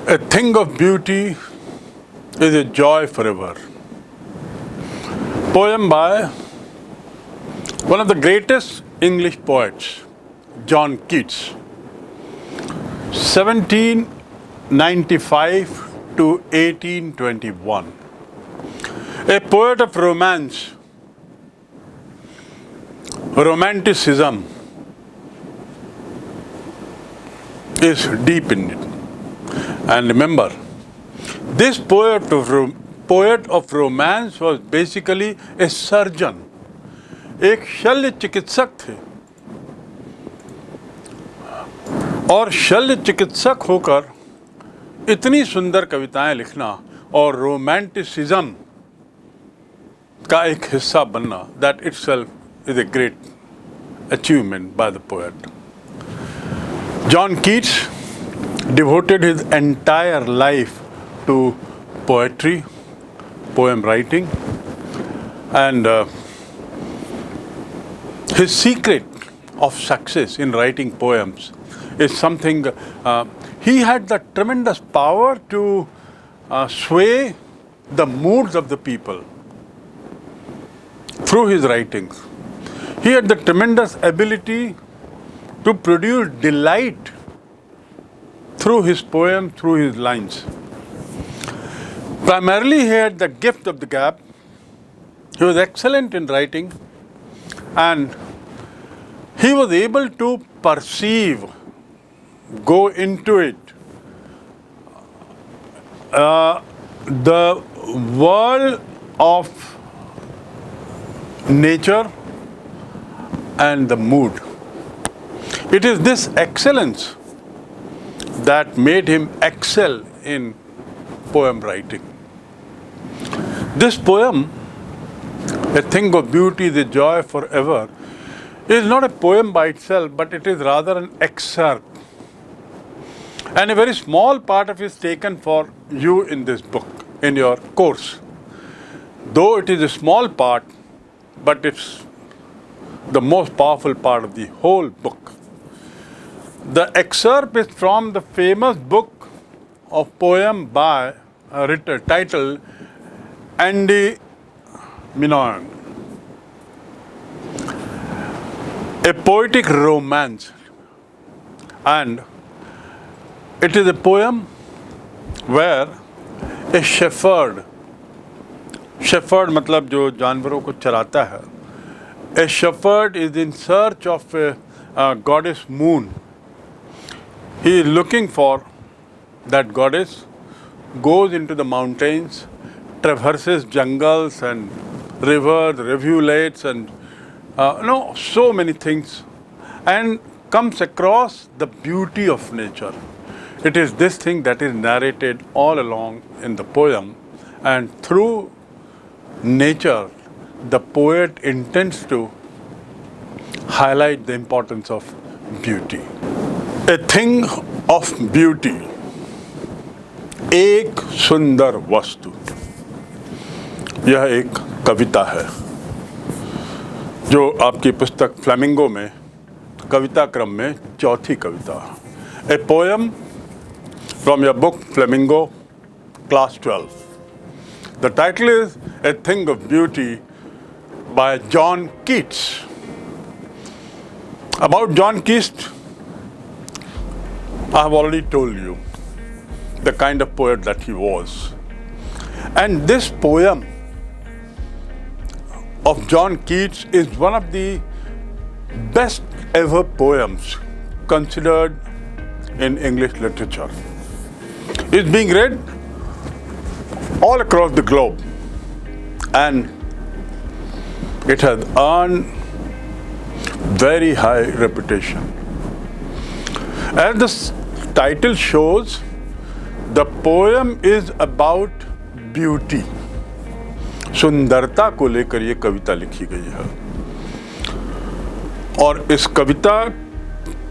A thing of beauty is a joy forever. Poem by one of the greatest English poets, John Keats, 1795 to 1821. A poet of romance, romanticism is deep in it. And remember, this poet of romance was basically a surgeon, एक शल्य चिकित्सक थे, और शल्य चिकित्सक होकर इतनी सुंदर कविताएं लिखना और रोमांटिसिज्म का एक हिस्सा बनना, that itself is a great achievement by the poet. John Keats devoted his entire life to poetry, poem writing, and his secret of success in writing poems is something he had the tremendous power to sway the moods of the people through his writings. He had the tremendous ability to produce delight through his poem, through his lines. Primarily, he had the gift of the gab. He was excellent in writing, and he was able to perceive, go into it, the world of nature and the mood. It is this excellence that made him excel in poem writing. This poem, A Thing of Beauty, The Joy Forever, is not a poem by itself, but it is rather an excerpt. And a very small part of it is taken for you in this book, in your course. Though it is a small part, but it's the most powerful part of the whole book. The excerpt is from the famous book of poem by titled Andy Minoan, a poetic romance, and it is a poem where a shepherd मतलब जो जानवरों को चराता है, a shepherd is in search of a goddess moon. He is looking for that goddess, goes into the mountains, traverses jungles and rivers, rivulets, and so many things, and comes across the beauty of nature. It is this thing that is narrated all along in the poem, and through nature, the poet intends to highlight the importance of beauty. A thing of beauty, एक सुंदर वस्तु. यह एक कविता है जो आपकी पुस्तक flamingo में कविता क्रम में चौथी कविता. A poem from your book Flamingo, class 12. The title is A Thing of Beauty by John Keats. About John Keats, I have already told you the kind of poet that he was. And this poem of John Keats is one of the best ever poems considered in English literature. It's being read all across the globe, and it has earned very high reputation. As the title shows, the poem is about beauty. सुंदरता को लेकर ये कविता लिखी गई है, और इस कविता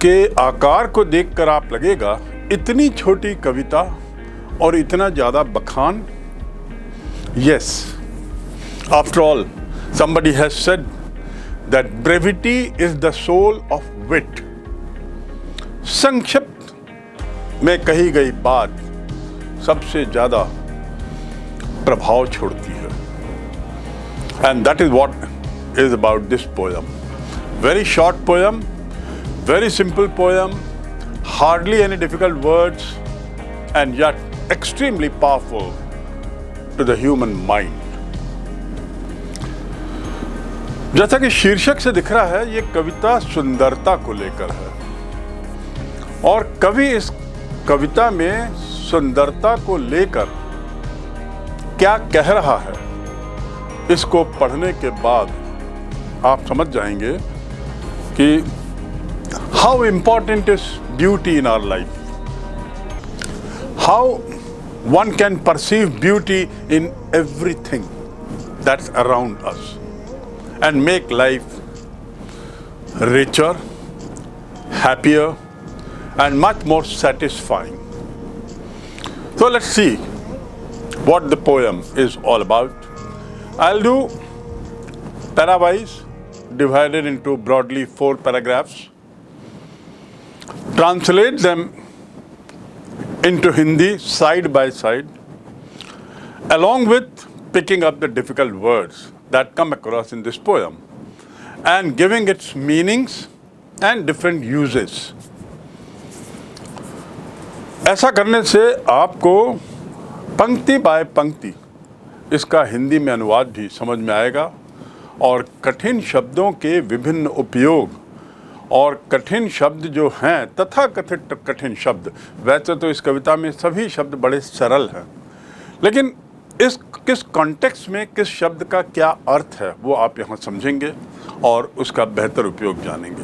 के आकार को देखकर आप लगेगा इतनी छोटी कविता और इतना ज़्यादा बखान. Yes, after all, somebody has said that brevity is the soul of wit. संक्षिप्त में कही गई बात सबसे ज़्यादा प्रभाव छोड़ती है। And that is what is about this poem. Very short poem, very simple poem, hardly any difficult words and yet extremely powerful to the human mind। जैसा कि शीर्षक से दिख रहा है, ये कविता सुंदरता को लेकर है और कवि इस कविता में सुंदरता को लेकर क्या कह रहा है, इसको पढ़ने के बाद आप समझ जाएंगे कि how important is beauty in our life, how one can perceive beauty in everything that's around us and make life richer, happier, and much more satisfying. So let's see what the poem is all about. I'll do para-wise, divided into broadly 4 paragraphs. Translate them into Hindi side by side, along with picking up the difficult words that come across in this poem and giving its meanings and different uses. ऐसा करने से आपको पंक्ति bye पंक्ति इसका हिंदी में अनुवाद भी समझ में आएगा और कठिन शब्दों के विभिन्न उपयोग और कठिन शब्द जो हैं तथाकथित कठिन शब्द, वैसे तो इस कविता में सभी शब्द बड़े सरल हैं, लेकिन इस किस कॉन्टेक्स्ट में किस शब्द का क्या अर्थ है वो आप यहाँ समझेंगे और उसका बेहतर उपयोग जानेंगे।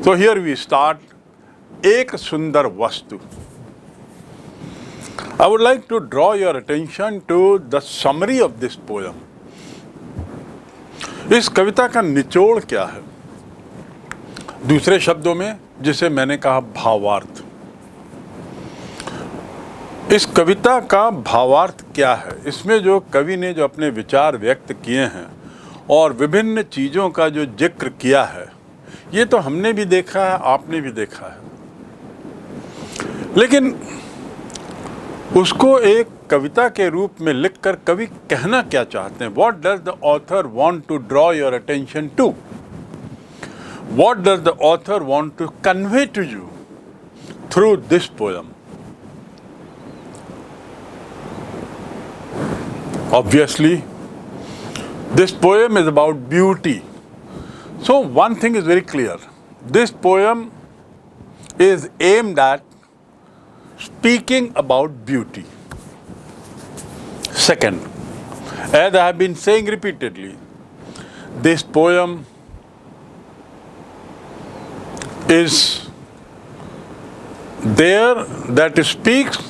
तो हियर वी स्टार्ट, एक सुंदर वस्तु। I would like to draw your attention to the summary of this poem. इस कविता का निचोड़ क्या है, दूसरे शब्दों में जिसे मैंने कहा भावार्थ। इस कविता का भावार्थ क्या है, इसमें जो कवि ने जो अपने विचार व्यक्त किए हैं और विभिन्न चीज़ों का जो जिक्र किया है, ये तो हमने भी देखा है, आपने भी देखा है, लेकिन उसको एक कविता के रूप में लिखकर कवि कहना क्या चाहते हैं। What does the author want to draw your attention to, what does the author want to convey to you through this poem. Obviously, this poem is about beauty. So one thing is very clear. This poem is aimed at speaking about beauty. Second, as I have been saying repeatedly, this poem is there that speaks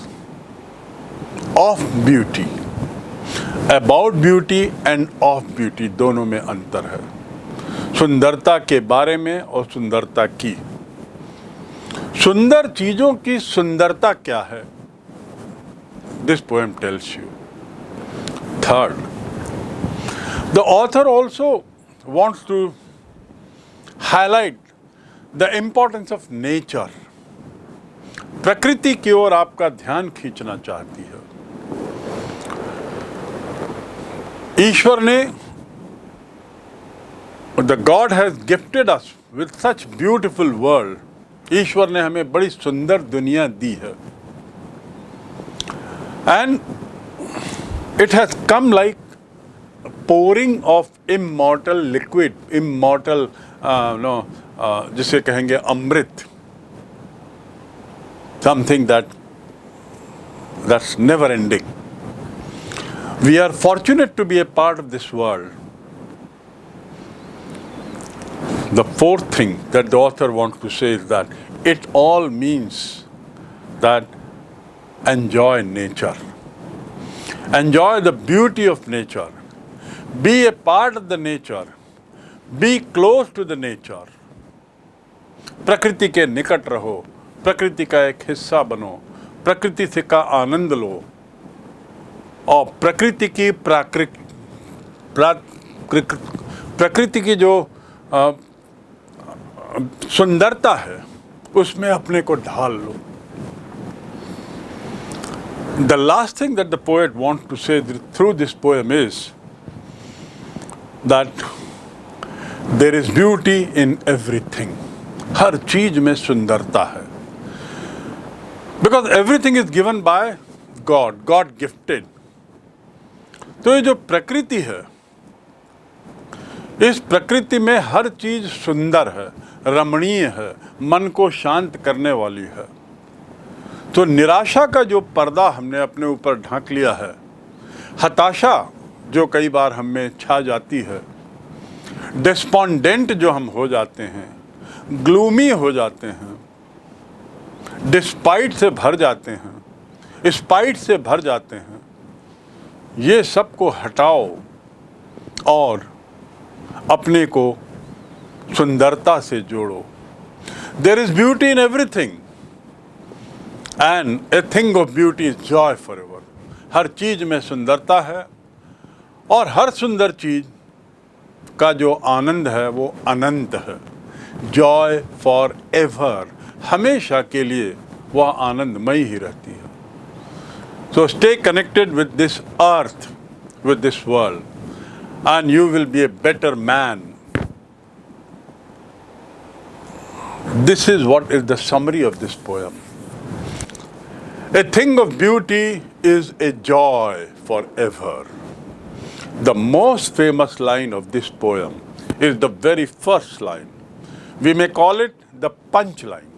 of beauty. About beauty end of beauty दोनों में अंतर है, सुंदरता के बारे में और सुंदरता की। सुंदर चीजों की सुंदरता क्या है, this poem tells you. Third, the author also wants to highlight the importance of nature. प्रकृति की ओर आपका ध्यान खींचना चाहती है। ईश्वर ने, the God has gifted us with such beautiful world. ईश्वर ने हमें बड़ी सुंदर दुनिया दी है and it has come like pouring of immortal liquid, immortal जिसे कहेंगे अमृत, something that's never ending. We are fortunate to be a part of this world. The fourth thing that the author wants to say is that it all means that enjoy nature. Enjoy the beauty of nature. Be a part of the nature. Be close to the nature. प्रकृति के निकट रहो, प्रकृति का एक हिस्सा बनो, प्रकृति से का आनंद लो और प्रकृति की प्रकृति की जो सुंदरता है उसमें अपने को ढाल लो। The last thing that the poet wants to say through this poem is that there is beauty in everything. हर चीज में सुंदरता है. Because everything is given by God, God gifted. तो ये जो प्रकृति है, इस प्रकृति में हर चीज सुंदर है, रमणीय है, मन को शांत करने वाली है. तो निराशा का जो पर्दा हमने अपने ऊपर ढांक लिया है, हताशा जो कई बार हम में छा जाती है, डिस्पॉन्डेंट जो हम हो जाते हैं, ग्लूमी हो जाते हैं, डिस्पाइट से भर जाते हैं, स्पाइट से भर जाते हैं, ये सब को हटाओ और अपने को सुंदरता से जोड़ो. There is beauty in everything and a thing of beauty is joy forever. हर चीज में सुंदरता है और हर सुंदर चीज का जो आनंद है वो अनंत है. जॉय फॉर एवर, हमेशा के लिए वह आनंदमयी ही रहती है. So stay connected with this earth, with this world, and you will be a better man. This is what is the summary of this poem. A thing of beauty is a joy forever. The most famous line of this poem is the very first line. We may call it the punch line.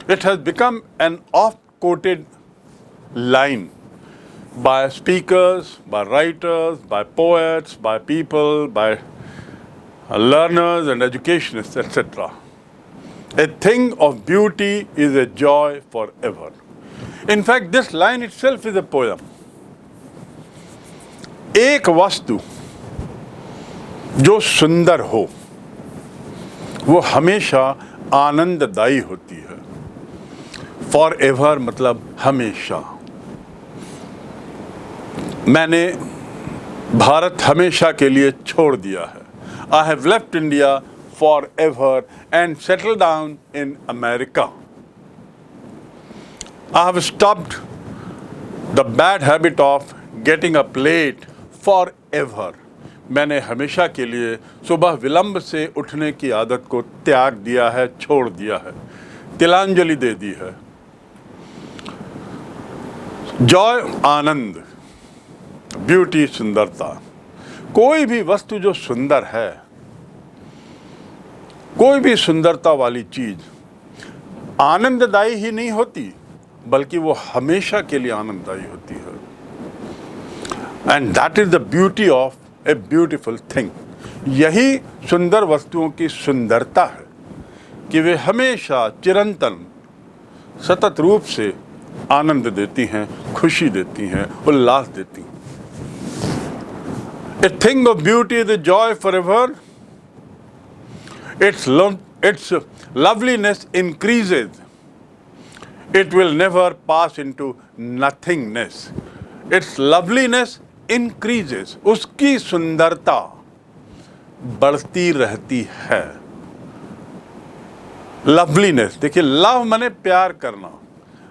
It has become an oft-quoted line by speakers, by writers, by poets, by people, by learners and educationists, etc. A thing of beauty is a joy forever. In fact, this line itself is a poem. एक वस्तु जो सुंदर हो वो हमेशा आनंददायी होती है. Forever मतलब हमेशा. मैंने भारत हमेशा के लिए छोड़ दिया है. I have left India forever and settled down in America. I have stopped the bad habit of getting up late forever. मैंने हमेशा के लिए सुबह विलंब से उठने की आदत को त्याग दिया है, छोड़ दिया है, तिलांजलि दे दी है. जॉय आनंद, ब्यूटी सुंदरता. कोई भी वस्तु जो सुंदर है, कोई भी सुंदरता वाली चीज आनंददायी ही नहीं होती बल्कि वो हमेशा के लिए आनंददायी होती है. And that is the beauty of a beautiful thing. यही सुंदर वस्तुओं की सुंदरता है कि वे हमेशा चिरंतन सतत रूप से आनंद देती हैं, खुशी देती हैं, उल्लास देती हैं. A thing of beauty is a joy forever. Its loveliness increases. It will never pass into nothingness. Its loveliness increases. उसकी सुंदरता बढ़ती रहती है. Loveliness, देखिए, लव माने प्यार करना,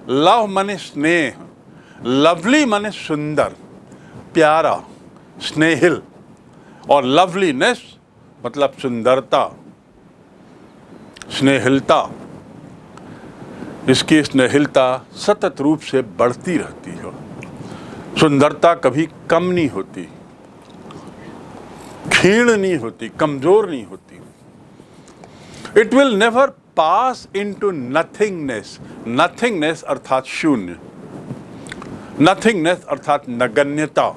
लव माने स्नेह, लवली माने सुंदर, प्यारा, स्नेहिल, और लवलीनेस मतलब सुंदरता, स्नेहिलता. इसकी स्नेहिलता सतत रूप से बढ़ती रहती है. सुंदरता कभी कम नहीं होती, क्षीण नहीं होती, कमजोर नहीं होती. It will never pass into nothingness. Nothingness अर्थात शून्य, नथिंगनेस अर्थात नगण्यता,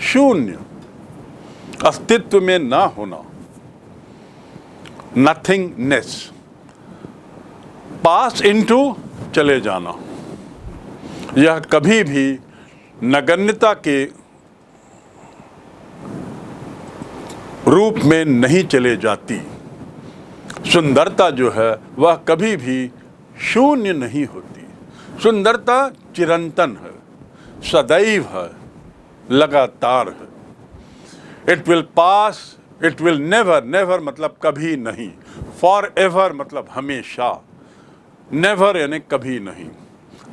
शून्य, अस्तित्व में ना होना, नथिंगनेस. पास इनटू चले जाना, यह कभी भी नगण्यता के रूप में नहीं चले जाती. सुंदरता जो है वह कभी भी शून्य नहीं होती. सुंदरता चिरंतन है, सदैव है, लगातार है. It will pass, it will never, never मतलब कभी नहीं, फॉर एवर मतलब हमेशा, नेवर यानी कभी नहीं.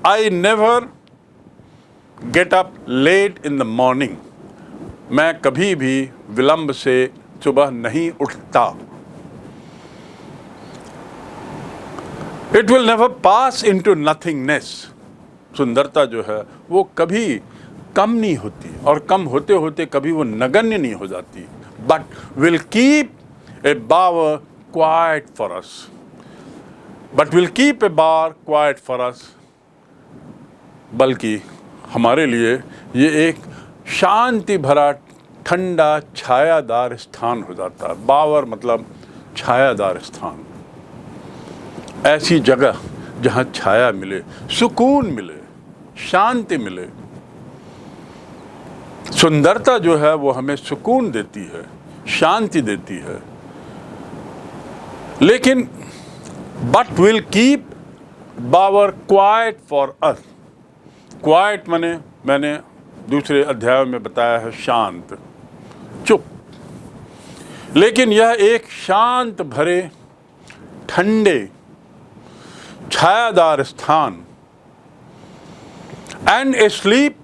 I never get up late in the morning, मैं कभी भी विलंब से सुबह नहीं उठता। It will never pass into nothingness, सुंदरता जो है वो कभी कम नहीं होती और कम होते होते कभी वो नगण्य नहीं हो जाती, but will keep a bower quiet for us, but will keep a bower quiet for us, बल्कि हमारे लिए ये एक शांति भरा ठंडा छायादार स्थान हो जाता है। बावर मतलब छायादार स्थान, ऐसी जगह जहाँ छाया मिले, सुकून मिले, शांति मिले। सुंदरता जो है वो हमें सुकून देती है, शांति देती है, लेकिन but will keep bower quiet for us. Quiet मैंने दूसरे अध्याय में बताया है शांत, चुप, लेकिन यह एक शांत भरे ठंडे छायादार स्थान, and A sleep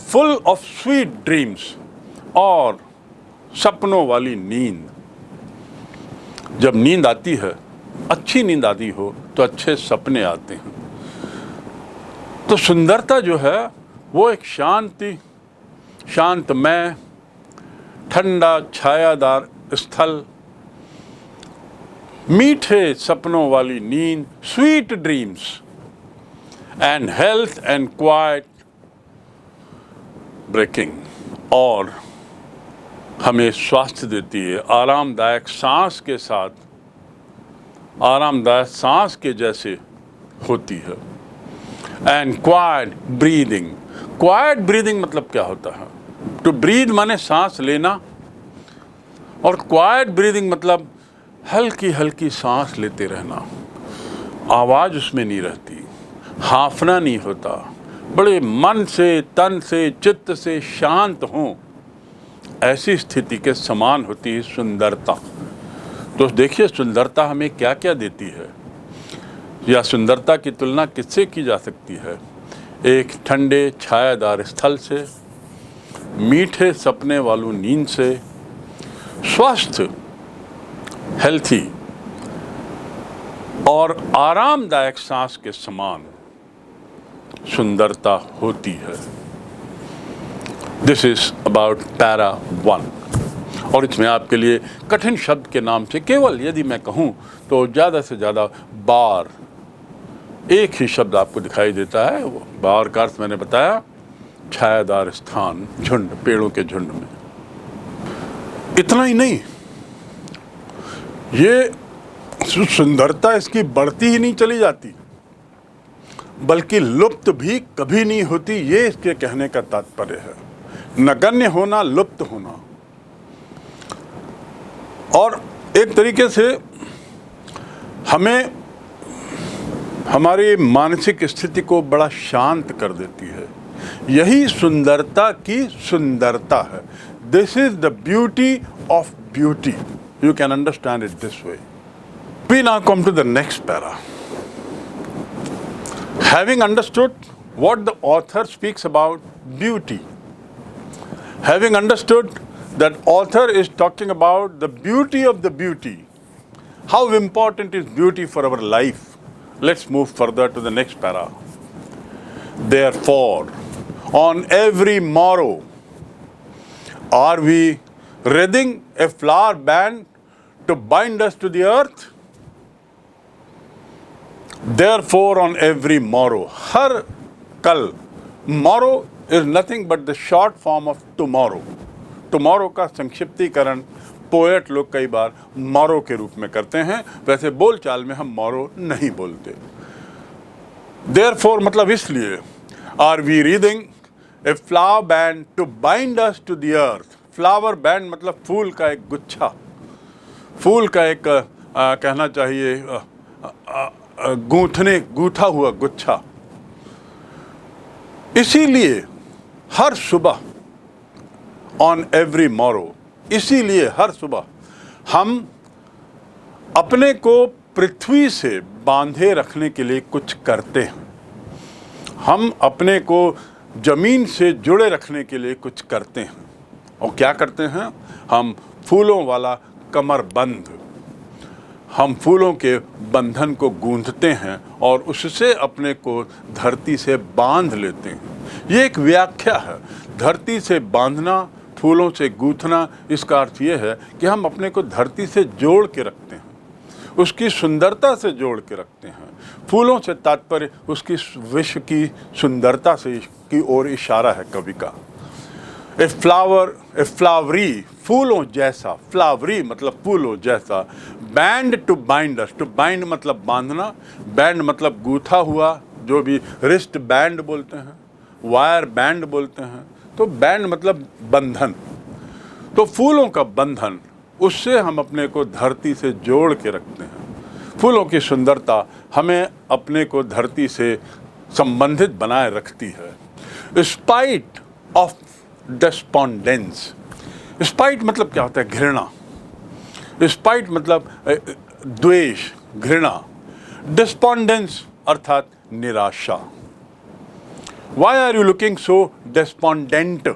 full of sweet dreams, और सपनों वाली नींद। जब नींद आती है, अच्छी नींद आती हो तो अच्छे सपने आते हैं। तो सुंदरता जो है वो एक शांतमय ठंडा छायादार स्थल, मीठे सपनों वाली नींद, sweet dreams, and health and quiet breathing, और हमें स्वास्थ्य देती है, आरामदायक सांस के साथ, आरामदायक सांस के जैसे होती है। And quite breathing, quite breathing मतलब क्या होता है? टू ब्रीद माने सांस लेना, और क्वाइट ब्रीदिंग मतलब हल्की हल्की सांस लेते रहना, आवाज़ उसमें नहीं रहती, हांफना नहीं होता, बड़े मन से, तन से, चित्त से शांत हों, ऐसी स्थिति के समान होती है सुंदरता। तो देखिए सुंदरता हमें क्या क्या देती है, या सुंदरता की तुलना किससे की जा सकती है? एक ठंडे छायादार स्थल से, मीठे सपने वालों नींद से, स्वस्थ हेल्थी और आरामदायक सांस के समान सुंदरता होती है। This is about para 1। और इसमें आपके लिए कठिन शब्द के नाम से केवल यदि मैं कहूं तो ज़्यादा से ज़्यादा बार, एक ही शब्द आपको दिखाई देता है। बार का अर्थ मैंने बताया, छायादार स्थान, झुंड, पेड़ों के झुंड में। इतना ही नहीं, ये सुंदरता इसकी बढ़ती ही नहीं चली जाती, बल्कि लुप्त भी कभी नहीं होती, ये इसके कहने का तात्पर्य है। नगण्य होना, लुप्त होना, और एक तरीके से हमें हमारी मानसिक स्थिति को बड़ा शांत कर देती है। यही सुंदरता की सुंदरता है। This is the beauty of beauty. You can understand it this way. We now come to the next para. Having understood what the author speaks about beauty, having understood that author is talking about the beauty of the beauty, how important is beauty for our life, let's move further to the next para. Therefore, on every morrow, are we wreathing a flower band to bind us to the earth? Therefore, on every morrow, हर कल, morrow is nothing but the short form of tomorrow. Tomorrow का संक्षिप्तीकरण poet लोग कई बार morrow के रूप में करते हैं, वैसे बोलचाल में हम morrow नहीं बोलते। Therefore मतलब इसलिए, are we wreathing a flower band to bind us to the earth? Flower band मतलब फूल का एक गुच्छा, फूल का एक कहना चाहिए गूंथा हुआ गुच्छा। इसीलिए हर सुबह, ऑन एवरी मॉरो, इसीलिए हर सुबह हम अपने को पृथ्वी से बांधे रखने के लिए कुछ करते हैं। हम अपने को जमीन से जुड़े रखने के लिए कुछ करते हैं। और क्या करते हैं? हम फूलों वाला कमरबंद, हम फूलों के बंधन को गूंथते हैं और उससे अपने को धरती से बांध लेते हैं। ये एक व्याख्या है। धरती से बांधना, फूलों से गूंथना, इसका अर्थ ये है कि हम अपने को धरती से जोड़ के रखते हैं, उसकी सुंदरता से जोड़ के रखते हैं। फूलों से तात्पर्य उसकी विश्व की सुंदरता से की ओर इशारा है कवि का। ए फ्लावर, ए फ्लावरी, फूलों जैसा, फ्लावरी मतलब फूलों जैसा, band to bind us, to bind मतलब बांधना, बैंड मतलब गूथा हुआ, जो भी रिस्ट बैंड बोलते हैं, वायर बैंड बोलते हैं, तो बैंड मतलब बंधन। तो फूलों का बंधन, उससे हम अपने को धरती से जोड़ के रखते हैं। फूलों की सुंदरता हमें अपने को धरती से संबंधित बनाए रखती है। स्पाइट ऑफ डिस्पोंडेंस, स्पाइट मतलब क्या होता है? घृणा। स्पाइट मतलब द्वेष, घृणा। डिस्पोंडेंस अर्थात निराशा। Why are you looking so despondent,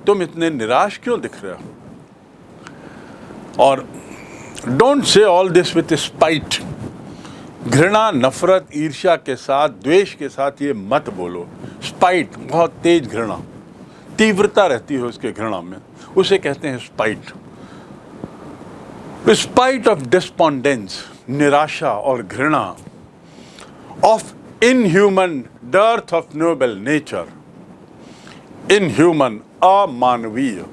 तुम इतने निराश क्यों दिख रहे हो? और don't say all this with spite, घृणा, नफरत, ईर्ष्या के साथ, द्वेष के साथ ये मत बोलो। स्पाइट बहुत तेज घृणा, तीव्रता रहती है उसके घृणा में, उसे कहते हैं स्पाइट। स्पाइट ऑफ डिस्पोंडेंस, निराशा और घृणा, of inhuman dearth of Nobel nature, inhuman अमानवीय,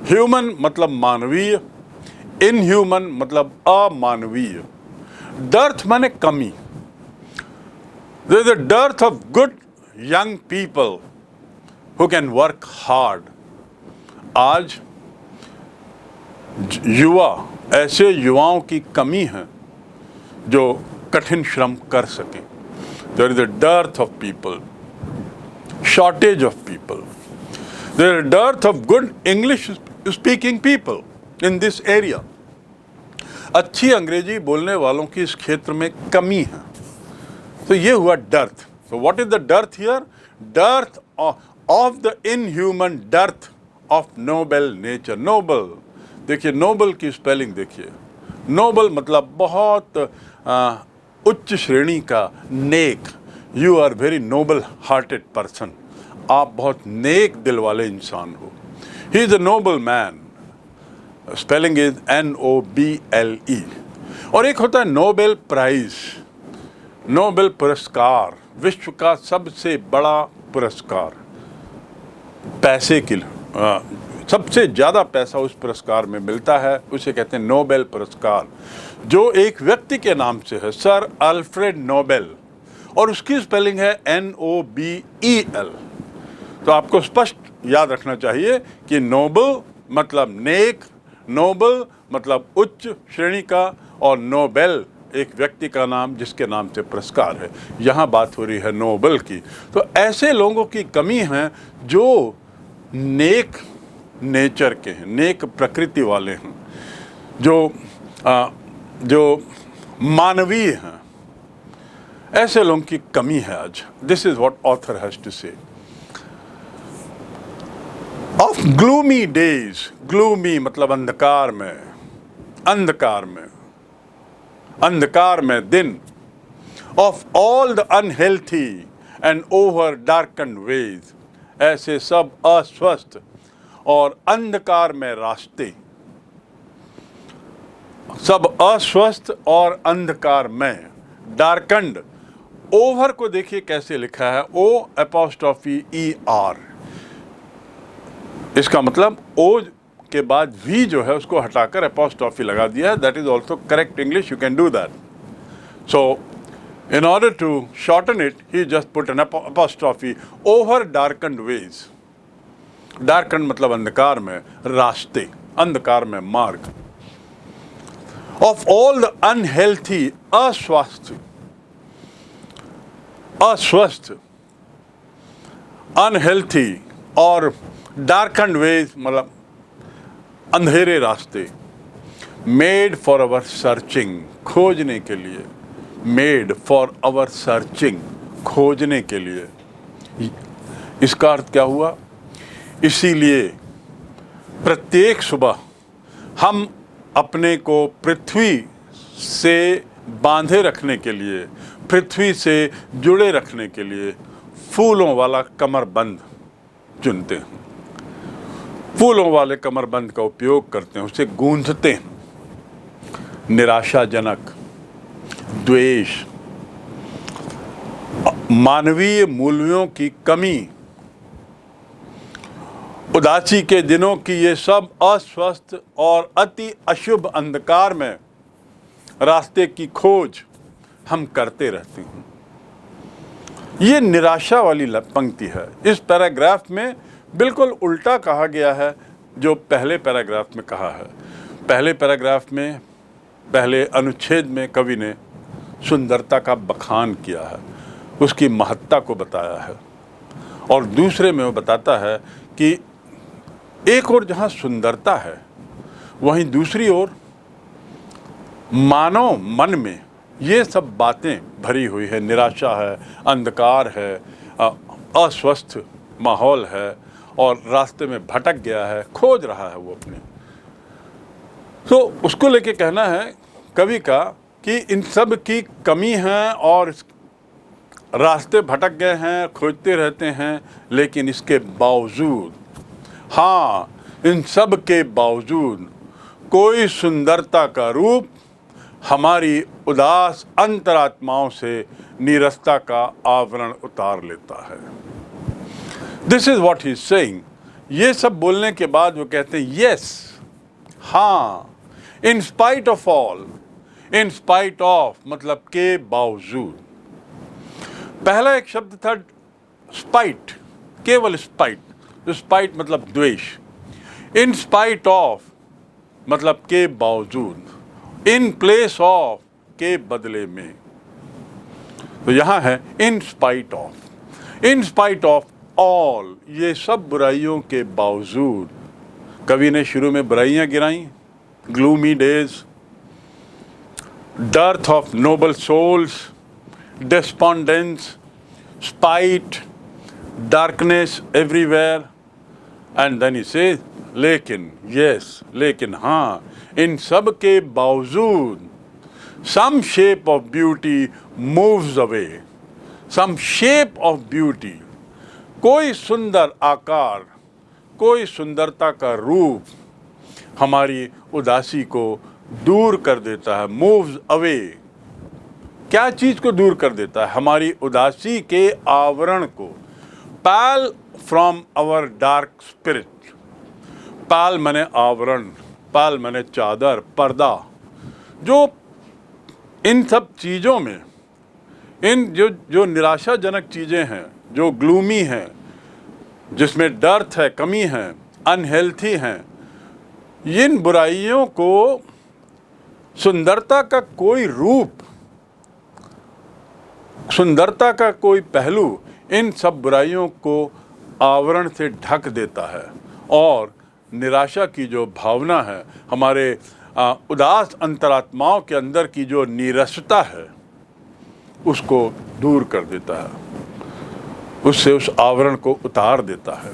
ह्यूमन मतलब मानवीय, इनह्यूमन मतलब अमानवीय, डर्थ माने कमी। There is a dearth of good young people who can work hard. आज युवा, ऐसे युवाओं की कमी है जो कठिन श्रम कर सकें। There is a dearth of people, shortage of people. There is a dearth of good English speaking people in this area. अच्छी अंग्रेजी बोलने वालों की इस क्षेत्र में कमी है। तो ये हुआ dearth. So what is the dearth here? Dearth of the inhuman dearth of noble nature. Noble, देखिए noble की स्पेलिंग देखिए। noble मतलब बहुत उच्च श्रेणी का, नेक। You are very noble hearted person. आप बहुत नेक दिल वाले इंसान हो। He is a noble man. Spelling is NOBLE। और एक होता है नोबेल प्राइज, नोबेल पुरस्कार, विश्व का सबसे बड़ा पुरस्कार, पैसे की सबसे ज़्यादा पैसा उस पुरस्कार में मिलता है, उसे कहते हैं नोबेल पुरस्कार, जो एक व्यक्ति के नाम से है, सर अल्फ्रेड नोबेल, और उसकी स्पेलिंग है NOBEL। तो आपको स्पष्ट याद रखना चाहिए कि नोबल मतलब नेक, नोबल मतलब उच्च श्रेणी का, और नोबेल एक व्यक्ति का नाम जिसके नाम से पुरस्कार है। यहाँ बात हो रही है नोबेल की। तो ऐसे लोगों की कमी है जो नेक नेचर के हैं, नेक प्रकृति वाले हैं, जो मानवीय हैं। ऐसे लोगों की कमी है आज। This is what author has to say. Of gloomy days, gloomy मतलब अंधकार में, अंधकार में, अंधकार में दिन। Of all the unhealthy and over darken ways, ऐसे सब अस्वस्थ और अंधकार में रास्ते, सब अस्वस्थ और अंधकार में, डार्कंड। ओवर को देखिए कैसे लिखा है, O''ER। इसका मतलब ओ के बाद वी जो है उसको हटाकर एपोस्ट्रॉफी लगा दिया है। That is also correct English, you can do that. So in order to shorten it, he just put an apostrophe over darkened ways. Darkened मतलब अंधकार में रास्ते, अंधकार में मार्ग। ऑफ ऑल द अनहेल्थी, अस्वस्थ, अस्वस्थ, अनहेल्थी, और डार्कन्ड वेज मतलब अंधेरे रास्ते। मेड फॉर अवर सर्चिंग, खोजने के लिए, मेड फॉर अवर सर्चिंग, खोजने के लिए। इसका अर्थ क्या हुआ? इसीलिए प्रत्येक सुबह हम अपने को पृथ्वी से बांधे रखने के लिए, पृथ्वी से जुड़े रखने के लिए फूलों वाला कमरबंद चुनते हैं, फूलों वाले कमरबंद का उपयोग करते हैं, उसे गूंथते हैं। निराशाजनक, द्वेष, मानवीय मूल्यों की कमी, उदासी के दिनों की ये सब अस्वस्थ और अति अशुभ अंधकार में रास्ते की खोज हम करते रहते हैं। ये निराशा वाली पंक्ति है। इस पैराग्राफ में बिल्कुल उल्टा कहा गया है जो पहले पैराग्राफ में कहा है। पहले पैराग्राफ में, पहले अनुच्छेद में कवि ने सुंदरता का बखान किया है, उसकी महत्ता को बताया है, और दूसरे में वो बताता है कि एक ओर जहाँ सुंदरता है वहीं दूसरी ओर मानव मन में ये सब बातें भरी हुई है। निराशा है, अंधकार है, अस्वस्थ माहौल है और रास्ते में भटक गया है, खोज रहा है वो अपने। तो उसको लेके कहना है कवि का कि इन सब की कमी है और रास्ते भटक गए हैं, खोजते रहते हैं, लेकिन इसके बावजूद, हाँ, इन सब के बावजूद कोई सुंदरता का रूप हमारी उदास अंतरात्माओं से नीरसता का आवरण उतार लेता है। This is what he is saying. ये सब बोलने के बाद वो कहते हैं यस, हाँ, इन spite of all, in spite of मतलब के बावजूद। पहला एक शब्द था स्पाइट, केवल स्पाइट, तो स्पाइट मतलब द्वेष। इन स्पाइट ऑफ मतलब के बावजूद, इन प्लेस ऑफ के बदले में। तो यहां है इन spite of, in spite of all, ये सब बुराइयों के बावजूद। कवि ने शुरू में बुराइयां गिराई, gloomy days, dearth of noble souls, despondence, spite, darkness everywhere, and then he says, लेकिन, yes, लेकिन हाँ, इन सब के बावजूद some shape of beauty moves away, some shape of beauty, कोई सुंदर आकार, कोई सुंदरता का रूप हमारी उदासी को दूर कर देता है। moves away, क्या चीज को दूर कर देता है? हमारी उदासी के आवरण को। पैल फ्रॉम आवर डार्क स्पिरिट, पैल माने आवरण, पैल माने चादर, पर्दा। जो इन सब चीज़ों में, इन जो निराशाजनक चीज़ें हैं, जो ग्लूमी हैं, जिसमें डर्थ है, कमी है, अनहेल्थी हैं, इन बुराइयों को सुंदरता का कोई रूप, सुंदरता का कोई पहलू इन सब बुराइयों को आवरण से ढक देता है, और निराशा की जो भावना है, हमारे उदास अंतरात्माओं के अंदर की जो नीरसता है, उसको दूर कर देता है, उससे उस आवरण को उतार देता है।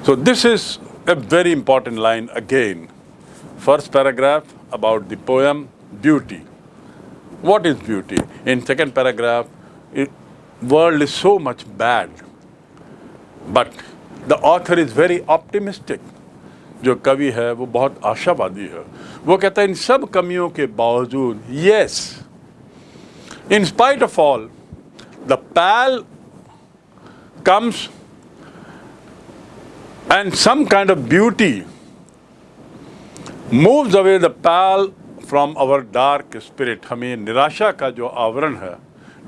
So this is a very important line again. First paragraph about the poem beauty. What is beauty? In second paragraph, world is so much bad, but the author is very optimistic. जो कवि है वो बहुत आशावादी है। वो कहता है इन सब कमियों के बावजूद, yes, in spite of all, the pal comes and some kind of beauty moves away the pall from our dark spirit. हमें निराशा का जो आवरण है,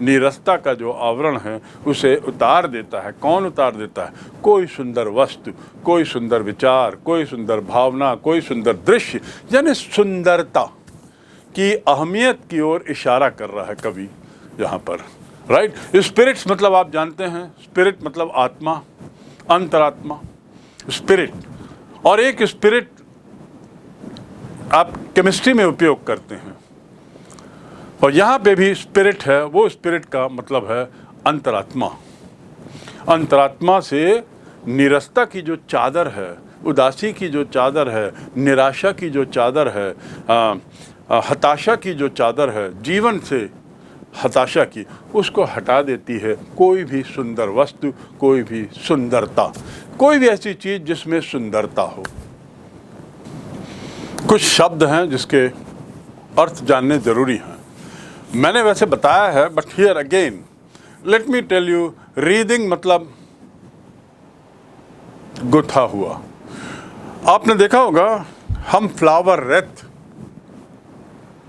नीरसता का जो आवरण है, उसे उतार देता है। कौन उतार देता है? कोई सुंदर वस्तु, कोई सुंदर विचार, कोई सुंदर भावना, कोई सुंदर दृश्य। यानी सुंदरता की अहमियत की ओर इशारा कर रहा है कवि यहाँ पर, राइट। स्पिरिट्स मतलब आप जानते हैं, स्पिरिट मतलब आत्मा, अंतरात्मा, स्पिरिट। और एक स्पिरिट आप केमिस्ट्री में उपयोग करते हैं, और यहाँ पे भी स्पिरिट है। वो स्पिरिट का मतलब है अंतरात्मा। अंतरात्मा से निरस्ता की जो चादर है, उदासी की जो चादर है, निराशा की जो चादर है, हताशा की जो चादर है, जीवन से हताशा की, उसको हटा देती है कोई भी सुंदर वस्तु, कोई भी सुंदरता, कोई भी ऐसी चीज जिसमें सुंदरता हो। कुछ शब्द हैं जिसके अर्थ जानने जरूरी हैं। मैंने वैसे बताया है, but here again let me tell you. Wreathing मतलब गुथा हुआ। आपने देखा होगा, हम फ्लावर रेथ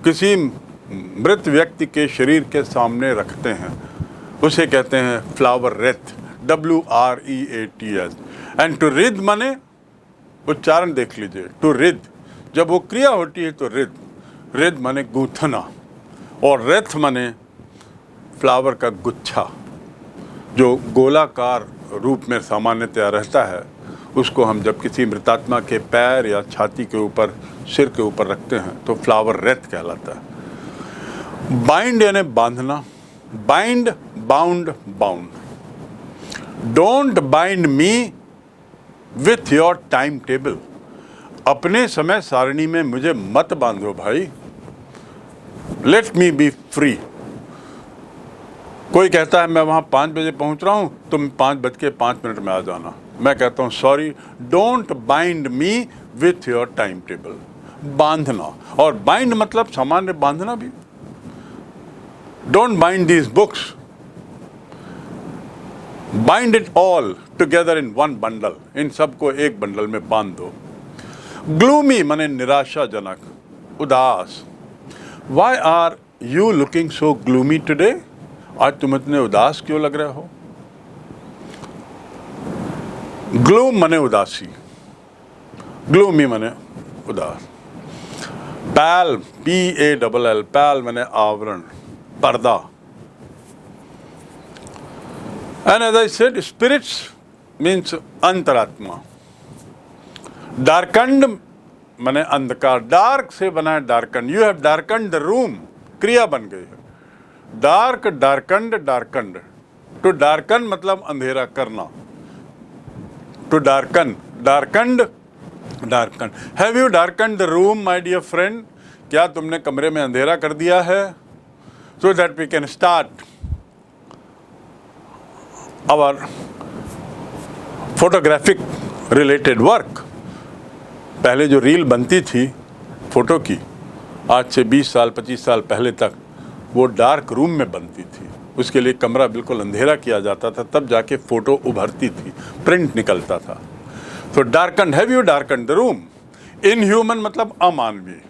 किसी मृत व्यक्ति के शरीर के सामने रखते हैं, उसे कहते हैं flower wreath, WREATH। And to wreath माने, उच्चारण देख लीजिए, टू रिद, जब वो क्रिया होती है तो रिद, रिद माने गूंथना, और रेथ माने फ्लावर का गुच्छा जो गोलाकार रूप में सामान्यतया रहता है, उसको हम जब किसी मृतात्मा के पैर या छाती के ऊपर, सिर के ऊपर रखते हैं तो फ्लावर रेथ कहलाता है। बाइंड यानी बांधना, bind, bound, bound. Don't bind me with your time table, अपने समय सारणी में मुझे मत बांधो भाई। Let me B free. कोई कहता है मैं वहाँ 5 बजे पहुँच रहा हूँ, तुम 5:05 में आ जाना। मैं कहता हूँ sorry, don't bind me with your time table. बांधना, और बाइंड मतलब सामान्य बांधना भी। Don't bind these books, bind it all together in one bundle, इन सबको एक बंडल में बांध दो। ग्लूमी माने निराशाजनक, उदास। Why are you looking so gloomy today, आज तुम इतने उदास क्यों लग रहे हो। ग्लूम माने उदासी, ग्लूमी माने उदास। पैल, PALL, पैल माने आवरण, पर्दा। And as I said, spirits means अंतरात्मा। डार्कंड माने अंधकार, डार्क से बना है darkened. You have darkened the room, क्रिया बन गई है। Dark, darkened, darkened. To darken मतलब अंधेरा करना, to darken, darkened, darken. Have you darkened the room my dear friend, क्या तुमने कमरे में अंधेरा कर दिया है। So that we can start our photographic related work. पहले जो रील बनती थी फोटो की, आज से 20 साल 25 साल पहले तक, वो डार्क रूम में बनती थी। उसके लिए कमरा बिल्कुल अंधेरा किया जाता था, तब जाके फोटो उभरती थी, प्रिंट निकलता था। तो darken, have you darken the room. Inhuman मतलब अमानवीय।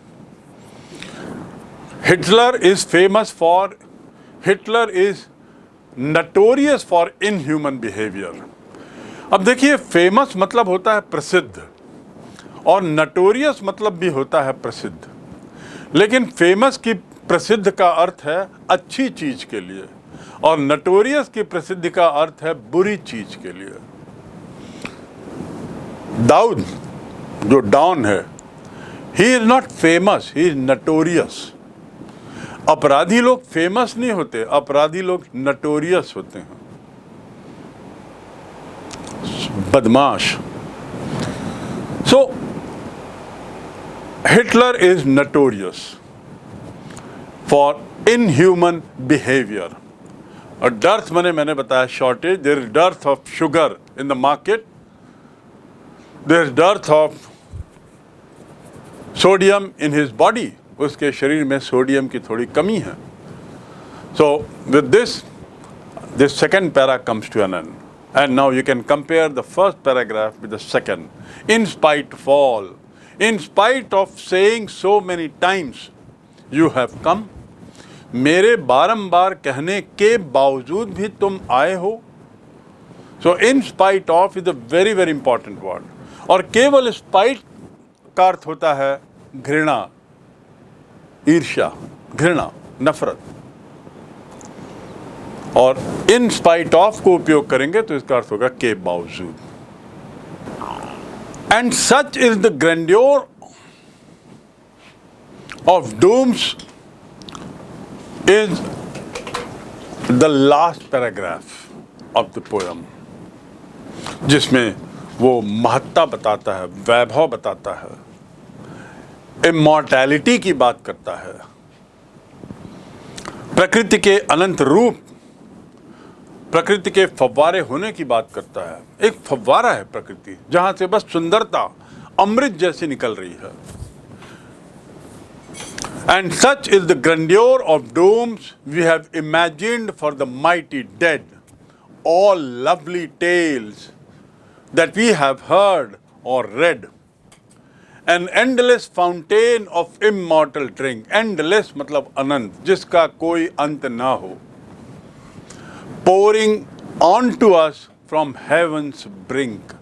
Hitler is famous for, Hitler is notorious for inhuman behaviour. अब देखिए, फेमस मतलब होता है प्रसिद्ध, और नटोरियस मतलब भी होता है प्रसिद्ध। लेकिन फेमस की प्रसिद्ध का अर्थ है अच्छी चीज के लिए, और नटोरियस की प्रसिद्धि का अर्थ है बुरी चीज के लिए। दाऊद जो डॉन है, he is not famous, he is notorious. अपराधी लोग फेमस नहीं होते, अपराधी लोग नटोरियस होते हैं, बदमाश। So Hitler is notorious for inhuman behaviour. और डर्थ मैंने बताया shortage, there is dearth of sugar in the market, there is dearth of sodium in his body, उसके शरीर में सोडियम की थोड़ी कमी है। So with this second para comes to an end, and now you can compare the first paragraph with the second. In spite of all, in spite of saying so many times you have come, मेरे बारंबार कहने के बावजूद भी तुम आए हो। So in spite of is a very very important word, और केवल spite का अर्थ होता है घृणा, ईर्ष्या, घृणा, नफरत, और in spite of को उपयोग करेंगे तो इसका अर्थ होगा के बावजूद। And such is the grandeur of dooms is the last paragraph of the poem. जिसमें वो महत्ता बताता है, वैभव बताता है, इमॉर्टैलिटी की बात करता है, प्रकृति के अनंत रूप, प्रकृति के फव्वारे होने की बात करता है। एक फव्वारा है प्रकृति, जहां से बस सुंदरता अमृत जैसी निकल रही है। And such is the grandeur of domes we have imagined for the mighty dead, all lovely tales that we have heard or read. An endless fountain of immortal drink. Endless मतलब अनंत, जिसका कोई अंत ना हो. Pouring onto us from heaven's brink.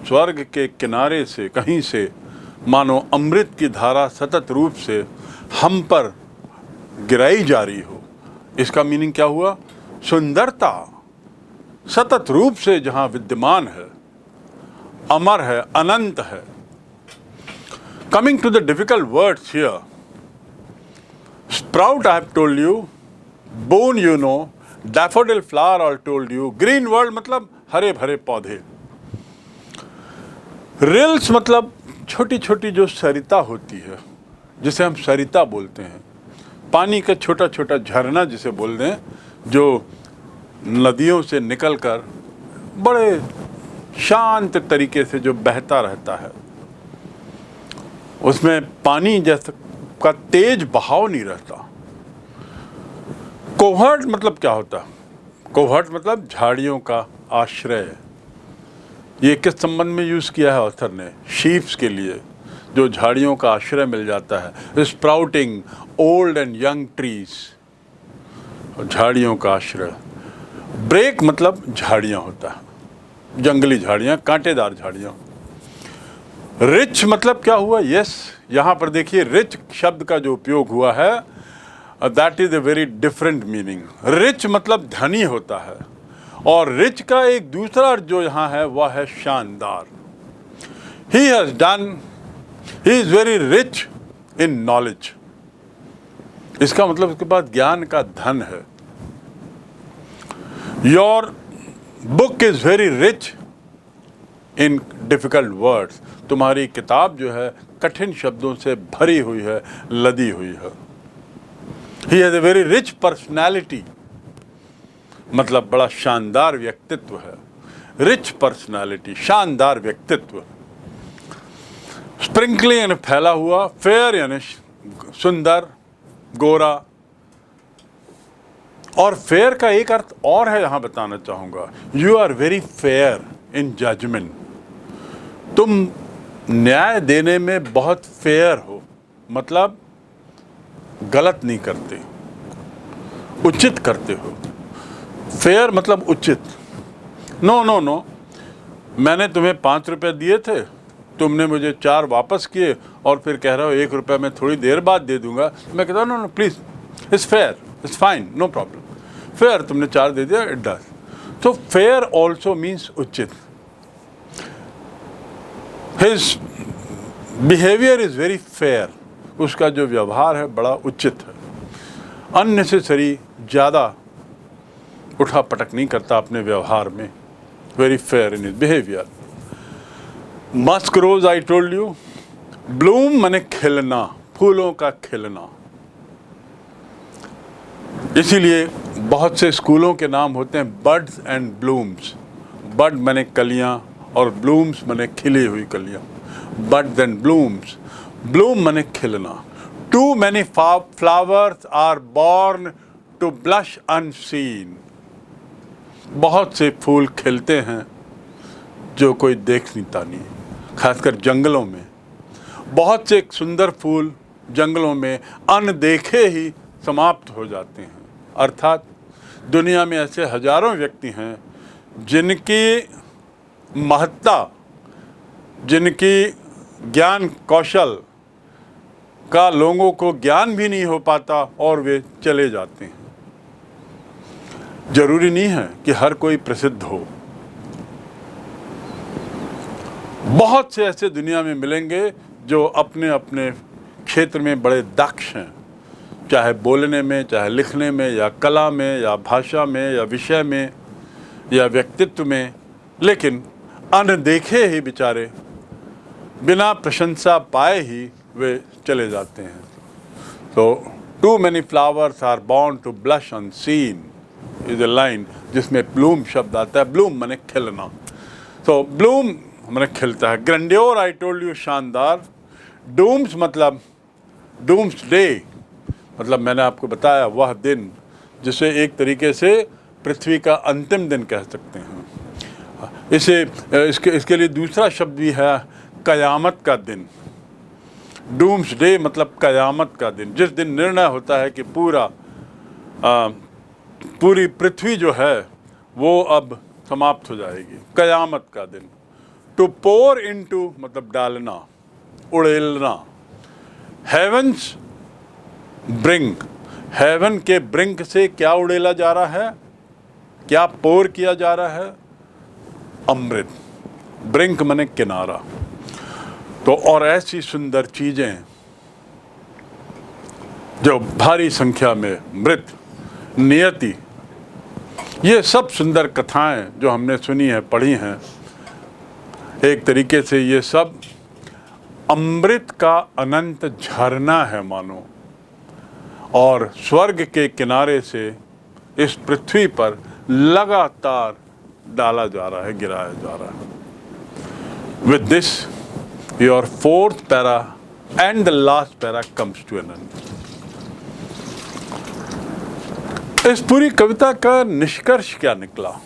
स्वर्ग के किनारे से, कहीं से मानो अमृत की धारा सतत रूप से हम पर गिराई जा रही हो. इसका मीनिंग क्या हुआ? सुंदरता सतत रूप से जहां विद्यमान है, अमर है, अनंत है. Coming to the difficult words here, sprout I have told you, boon you know, daffodil flower I told you, green world मतलब हरे भरे पौधे. रिल्स मतलब छोटी छोटी जो सरिता होती है, जिसे हम सरिता बोलते हैं, पानी का छोटा छोटा झरना जिसे बोल दें, जो नदियों से निकलकर बड़े शांत तरीके से जो बहता रहता है, उसमें पानी जैसा का तेज बहाव नहीं रहता. कोहर्ट मतलब क्या होता है? कोहर्ट मतलब झाड़ियों का आश्रय. ये किस संबंध में यूज़ किया है ऑथर ने? शीप्स के लिए, जो झाड़ियों का आश्रय मिल जाता है. Sprouting old and young trees, झाड़ियों का आश्रय. ब्रेक मतलब झाड़ियाँ होता है, जंगली झाड़ियाँ, कांटेदार झाड़ियाँ. रिच मतलब क्या हुआ? यस, यहाँ पर देखिए रिच शब्द का जो उपयोग हुआ है, that is a very different meaning. Rich मतलब धनी होता है, और रिच का एक दूसरा अर्थ जो यहाँ है वह है शानदार. He has done, he is very rich in knowledge. इसका मतलब उसके पास ज्ञान का धन है. Your book is very rich in difficult words. तुम्हारी किताब जो है कठिन शब्दों से भरी हुई है, लदी हुई है. He has a very rich personality मतलब बड़ा शानदार व्यक्तित्व है. रिच पर्सनैलिटी, शानदार व्यक्तित्व. स्प्रिंकलिंग यानी फैला हुआ, फेयर यानी सुंदर, गोरा. और फेयर का एक अर्थ और है, यहां बताना चाहूंगा. You are very fair in judgement. तुम न्याय देने में बहुत फेयर हो, मतलब गलत नहीं करते, उचित करते हो. फेयर मतलब उचित. नो नो नो, मैंने तुम्हें 5 रुपये दिए थे, तुमने मुझे 4 वापस किए, और फिर कह रहे हो 1 रुपया मैं थोड़ी देर बाद दे दूंगा. मैं कहता हूँ no no please, it's fair, it's fine, no problem. Fair, तुमने 4 दे दिया, इट डज. तो फेयर ऑल्सो मीन्स उचित. His behaviour is very fair. उसका जो व्यवहार है बड़ा उचित है. अननेसेसरी ज़्यादा उठा पटक नहीं करता अपने व्यवहार में. Very fair in his behaviour. Musk rose I told you, bloom माने खिलना, फूलों का खिलना. इसीलिए बहुत से स्कूलों के नाम होते हैं बर्ड्स एंड ब्लूम्स. बर्ड माने कलियां और ब्लूम्स माने खिली हुई कलियां. Birds and blooms. ब्लूम माने खिलना. Too many flowers are born to blush unseen. बहुत से फूल खिलते हैं जो कोई देख नहीं तानी, खासकर जंगलों में. बहुत से सुंदर फूल जंगलों में अनदेखे ही समाप्त हो जाते हैं. अर्थात दुनिया में ऐसे हजारों व्यक्ति हैं जिनकी महत्ता, जिनकी ज्ञान कौशल का लोगों को ज्ञान भी नहीं हो पाता और वे चले जाते हैं. जरूरी नहीं है कि हर कोई प्रसिद्ध हो. बहुत से ऐसे दुनिया में मिलेंगे जो अपने अपने क्षेत्र में बड़े दक्ष हैं, चाहे बोलने में, चाहे लिखने में, या कला में, या भाषा में, या विषय में, या व्यक्तित्व में. लेकिन अन्न देखे ही बेचारे, बिना प्रशंसा पाए ही वे चले जाते हैं। तो too many flowers are born to blush unseen is a line जिसमें ब्लूम शब्द आता है। ब्लूम माने खिलना, तो ब्लूम माने खिलता है। ग्रैंडियोर आई टोल्ड यू, शानदार। डूम्स मतलब डूम्स डे, मतलब मैंने आपको बताया वह दिन जिसे एक तरीके से पृथ्वी का अंतिम दिन कह सकते हैं। इसके लिए दूसरा शब्द भी है, कयामत का दिन। डूम्स डे मतलब कयामत का दिन, जिस दिन निर्णय होता है कि पूरी पृथ्वी जो है वो अब समाप्त हो जाएगी, कयामत का दिन। टू पोर इनटू मतलब डालना, उड़ेलना। हेवंस ब्रिंक, हेवन के ब्रिंक से क्या उड़ेला जा रहा है, क्या पोर किया जा रहा है? अमृत। ब्रिंक माने किनारा। तो और ऐसी सुंदर चीजें जो भारी संख्या में, मृत, नियति, ये सब सुंदर कथाएं जो हमने सुनी है, पढ़ी हैं, एक तरीके से ये सब अमृत का अनंत झरना है मानो, और स्वर्ग के किनारे से इस पृथ्वी पर लगातार डाला जा रहा है, गिराया जा रहा है। With this your fourth para and the last para comes to an end. इस पूरी कविता का निष्कर्ष क्या निकला?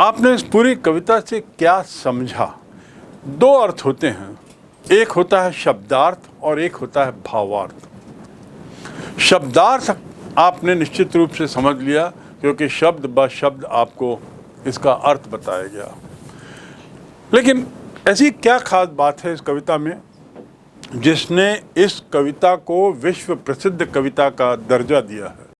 आपने इस पूरी कविता से क्या समझा? दो अर्थ होते हैं, एक होता है शब्दार्थ और एक होता है भावार्थ। शब्दार्थ आपने निश्चित रूप से समझ लिया, क्योंकि शब्द ब शब्द आपको इसका अर्थ बताया गया। लेकिन ऐसी क्या खास बात है इस कविता में जिसने इस कविता को विश्व प्रसिद्ध कविता का दर्जा दिया है?